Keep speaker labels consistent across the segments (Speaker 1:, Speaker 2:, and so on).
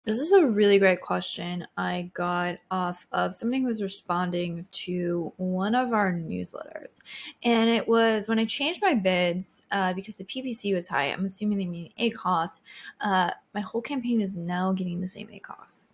Speaker 1: This is a really great question I got off of somebody who was responding to one of our newsletters. And it was when I changed my bids because the PPC was high. I'm assuming they mean ACoS. My whole campaign is now getting the same ACoS.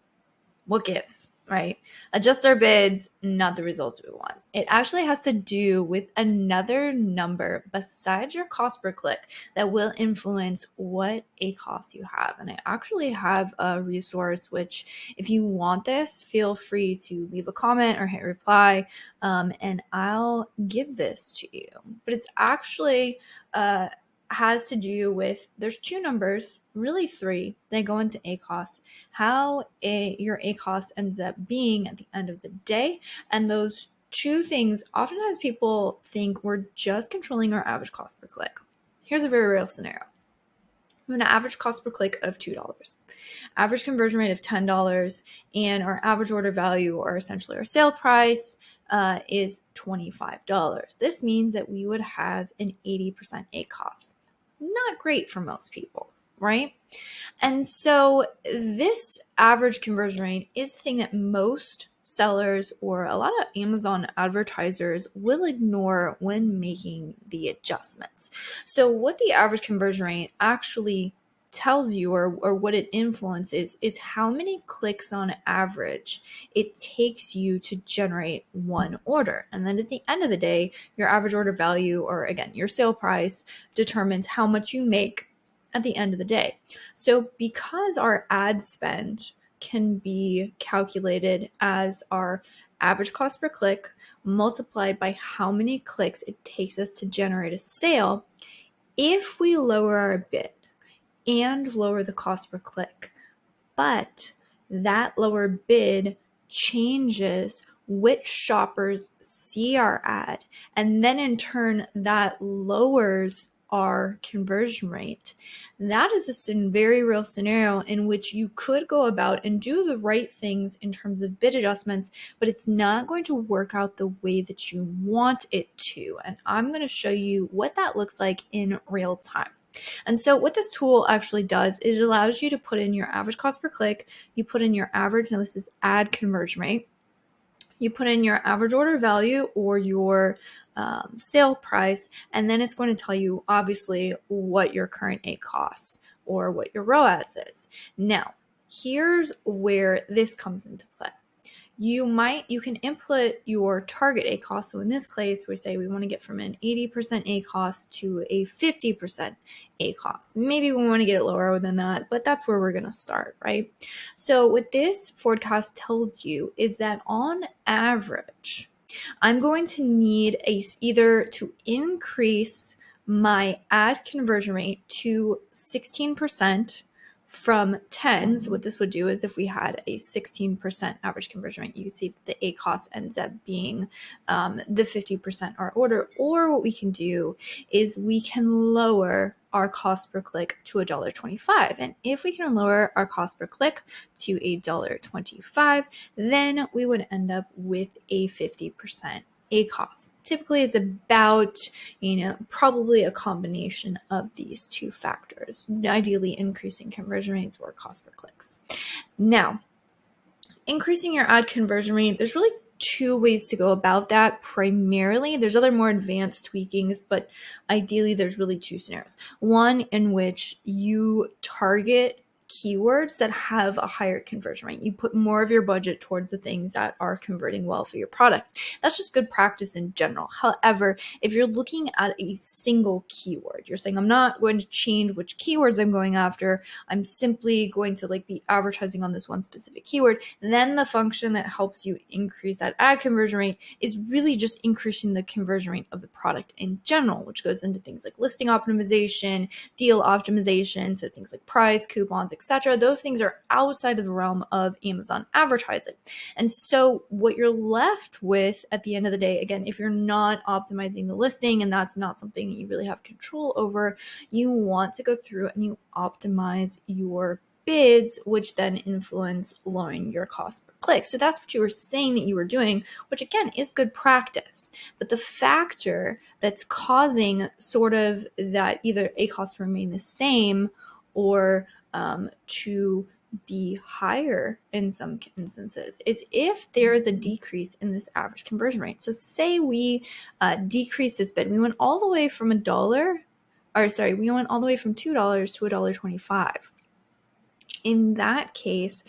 Speaker 1: What gives, right? Adjust our bids, not the results we want. It actually has to do with another number besides your cost per click that will influence what ACoS you have. And I actually have a resource which, if you want this, feel free to leave a comment or hit reply, and I'll give this to you. But it's actually has to do with, there's two numbers, really three, that go into ACoS, how your ACoS ends up being at the end of the day. And those two things, oftentimes people think we're just controlling our average cost per click. Here's a very real scenario. We have an average cost per click of $2, average conversion rate of $10, and our average order value, or essentially our sale price, is $25. This means that we would have an 80% ACoS. Not great for most people, right? And so this average conversion rate is the thing that most sellers or a lot of Amazon advertisers will ignore when making the adjustments. So what the average conversion rate actually tells you, or what it influences, is how many clicks on average it takes you to generate one order. And then at the end of the day, your average order value, or again, your sale price, determines how much you make at the end of the day. So because our ad spend can be calculated as our average cost per click multiplied by how many clicks it takes us to generate a sale, if we lower our bid and lower the cost per click, but that lower bid changes which shoppers see our ad, and then in turn that lowers our conversion rate, that is a very real scenario in which you could go about and do the right things in terms of bid adjustments, but it's not going to work out the way that you want it to. And I'm going to show you what that looks like in real time. And so what this tool actually does is it allows you to put in your average cost per click, you put in your average, now this is ad conversion rate, you put in your average order value or your sale price, and then it's going to tell you obviously what your current ACoS or what your ROAS is. Now, here's where this comes into play. You can input your target ACoS. So in this case, we say we want to get from an 80% ACoS to a 50% ACoS. Maybe we want to get it lower than that, but that's where we're going to start, right? So what this forecast tells you is that on average, I'm going to need either to increase my ad conversion rate to 16%, from 10. So what this would do is if we had a 16% average conversion rate, you can see that the ACoS ends up being the 50% our order. Or what we can do is we can lower our cost per click to $1.25. And if we can lower our cost per click to $1.25, then we would end up with a 50% ACoS. Typically, it's about, probably a combination of these two factors, ideally increasing conversion rates or cost per clicks. Now, increasing your ad conversion rate, there's really two ways to go about that. Primarily, there's other more advanced tweakings, but ideally there's really two scenarios. One in which you target keywords that have a higher conversion rate. You put more of your budget towards the things that are converting well for your products. That's just good practice in general. However, if you're looking at a single keyword, you're saying, I'm not going to change which keywords I'm going after, I'm simply going to be advertising on this one specific keyword, then the function that helps you increase that ad conversion rate is really just increasing the conversion rate of the product in general, which goes into things like listing optimization, deal optimization, so things like price, coupons, etc. Those things are outside of the realm of Amazon advertising. And so what you're left with at the end of the day, again, if you're not optimizing the listing and that's not something that you really have control over, you want to go through and you optimize your bids, which then influence lowering your cost per click. So that's what you were saying that you were doing, which again is good practice. But the factor that's causing sort of that either ACoS to remain the same or to be higher in some instances is if there is a decrease in this average conversion rate. So say we decrease this bid. We went all the way from we went all the way from $2 to $1.25. In that case,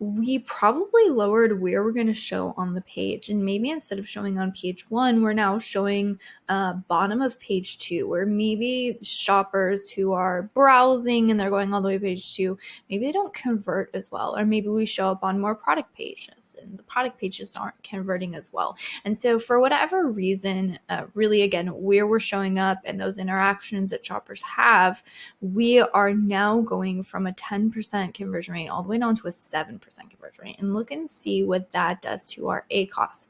Speaker 1: we probably lowered where we're going to show on the page. And maybe instead of showing on page 1, we're now showing bottom of page 2, where maybe shoppers who are browsing and they're going all the way to page 2, maybe they don't convert as well. Or maybe we show up on more product pages and the product pages aren't converting as well. And so for whatever reason, really, again, where we're showing up and those interactions that shoppers have, we are now going from a 10% conversion rate all the way down to a 7% conversion rate. And look and see what that does to our ACoS.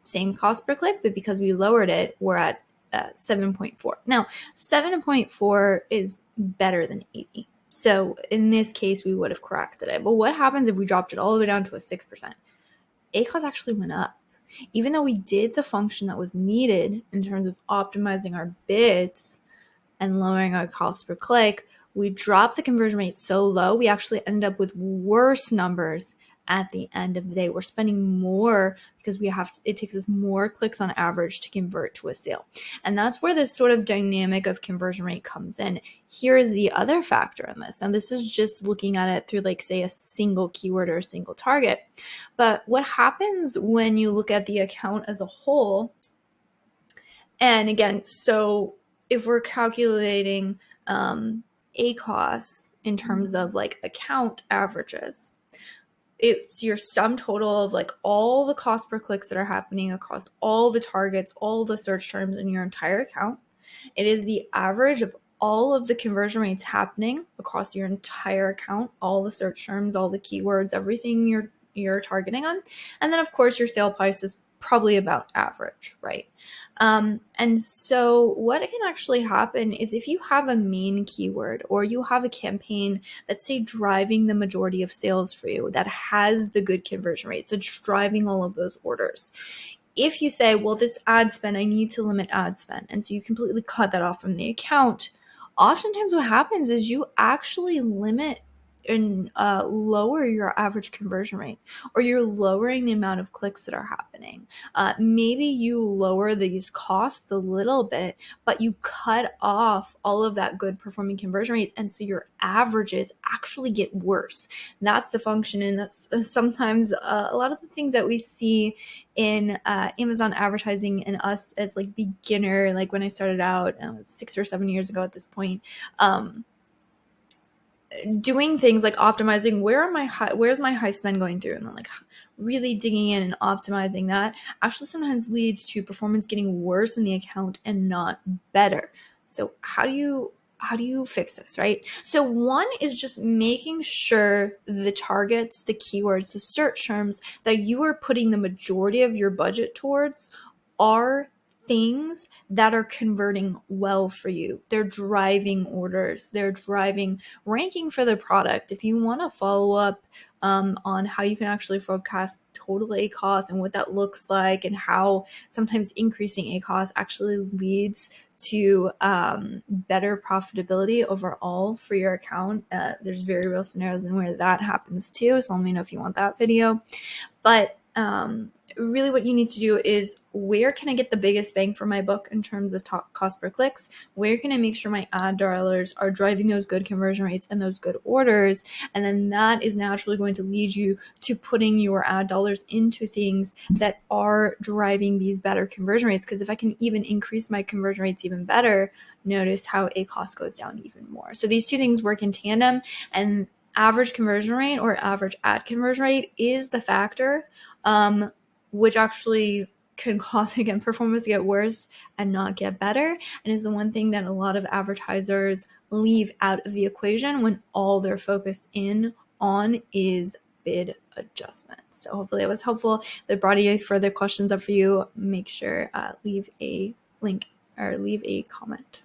Speaker 1: Same cost per click, but because we lowered it, we're at 7.4. Now, 7.4 is better than 80. So in this case, we would have corrected it. But what happens if we dropped it all the way down to a 6%? ACoS actually went up. Even though we did the function that was needed in terms of optimizing our bids and lowering our cost per click, we dropped the conversion rate so low, we actually ended up with worse numbers at the end of the day. We're spending more because it takes us more clicks on average to convert to a sale. And that's where this sort of dynamic of conversion rate comes in. Here is the other factor in this. And this is just looking at it through, like, say, a single keyword or a single target. But what happens when you look at the account as a whole, and again, so if we're calculating ACoS in terms of like account averages, it's your sum total of like all the cost per clicks that are happening across all the targets, all the search terms in your entire account. It is the average of all of the conversion rates happening across your entire account, all the search terms, all the keywords, everything you're targeting on. And then of course your sale price is probably about average, right? And so what can actually happen is if you have a main keyword or you have a campaign that's, say, driving the majority of sales for you, that has the good conversion rates, so driving all of those orders. If you say, well, this ad spend, I need to limit ad spend, and so you completely cut that off from the account, oftentimes what happens is you actually limit and lower your average conversion rate, or you're lowering the amount of clicks that are happening. Maybe you lower these costs a little bit, but you cut off all of that good performing conversion rates, and so your averages actually get worse. And that's the function, and that's sometimes a lot of the things that we see in Amazon advertising and us as like beginner, like when I started out 6 or 7 years ago at this point, doing things like optimizing where's my high spend going through, and then like really digging in and optimizing that actually sometimes leads to performance getting worse in the account and not better. So how do you fix this, right? So one is just making sure the targets, the keywords, the search terms that you are putting the majority of your budget towards are things that are converting well for you. They're driving orders. They're driving ranking for the product. If you want to follow up on how you can actually forecast total ACoS and what that looks like, and how sometimes increasing ACoS actually leads to better profitability overall for your account, there's very real scenarios in where that happens too. So let me know if you want that video. But really what you need to do is, where can I get the biggest bang for my buck in terms of cost per clicks? Where can I make sure my ad dollars are driving those good conversion rates and those good orders? And then that is naturally going to lead you to putting your ad dollars into things that are driving these better conversion rates. Because if I can even increase my conversion rates even better, notice how ACoS goes down even more. So these two things work in tandem, and average conversion rate or average ad conversion rate is the factor which actually can cause, again, performance to get worse and not get better, and is the one thing that a lot of advertisers leave out of the equation when all they're focused in on is bid adjustments. So hopefully that was helpful. If there brought any further questions up for you, make sure leave a link or leave a comment.